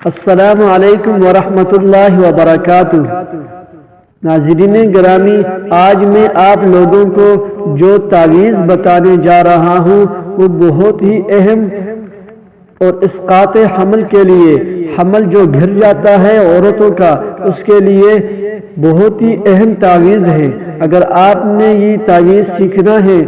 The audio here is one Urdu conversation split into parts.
السلام علیکم ورحمۃ اللہ وبرکاتہ۔ ناظرین گرامی، آج میں آپ لوگوں کو جو تعویذ بتانے جا رہا ہوں وہ بہت ہی اہم اور اسقاط حمل کے لیے، حمل جو گر جاتا ہے عورتوں کا، اس کے لیے بہت ہی اہم تعویذ ہے۔ اگر آپ نے یہ تعویذ سیکھنا ہے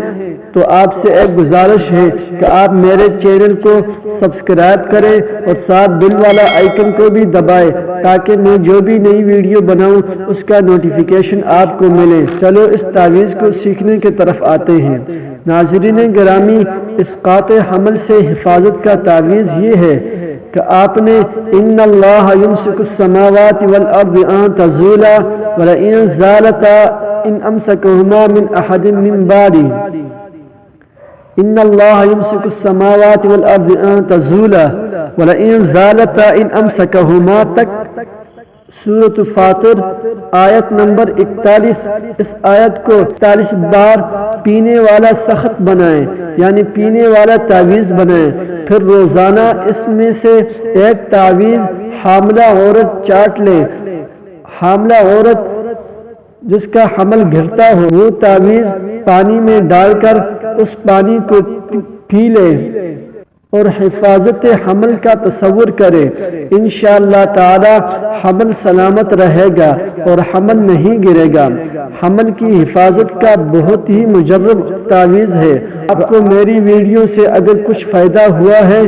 تو آپ سے ایک گزارش ہے کہ آپ میرے چینل کو سبسکرائب کریں اور ساتھ بل والا آئیکن کو بھی دبائیں تاکہ میں جو بھی نئی ویڈیو بناؤں اس کا نوٹیفیکیشن آپ کو ملے۔ چلو اس تعویذ کو سیکھنے کی طرف آتے ہیں۔ ناظرین گرامی، اسقاط حمل سے حفاظت کا تعویذ یہ ہے کہ آپ نے ان اللہ یمسک السماوات والارض ان تزولا ولئن زالتا ان امسکہما من احد من بعدی، ان اللہ یمسک السماوات والارض ان تزولا ولئن زالتا ان امسکہما تک سورۃ فاطر آیت نمبر 41۔ اس آیت کو 41 بار پینے والا سخت بنائیں، یعنی پینے والا تعویذ بنائیں، پھر روزانہ اس میں سے ایک تعویذ حاملہ عورت چاٹ لیں۔ حاملہ عورت جس کا حمل گرتا ہو وہ تعویذ پانی میں ڈال کر اس پانی کو پی لے اور حفاظت حمل کا تصور کرے۔ انشاءاللہ تعالی حمل سلامت رہے گا اور حمل نہیں گرے گا۔ حمل کی حفاظت کا بہت ہی مجرب تعویذ ہے۔ آپ کو میری ویڈیو سے اگر کچھ فائدہ ہوا ہے،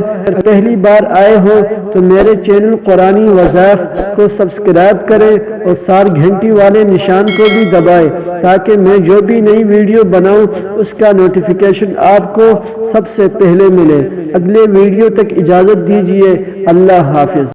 پہلی بار آئے ہو تو میرے چینل قرآنی وظائف کو سبسکرائب کریں اور ساتھ گھنٹی والے نشان کو بھی دبائیں تاکہ میں جو بھی نئی ویڈیو بناؤں اس کا نوٹیفیکیشن آپ کو سب سے پہلے ملے۔ اگلے ویڈیو تک اجازت دیجیے۔ اللہ حافظ۔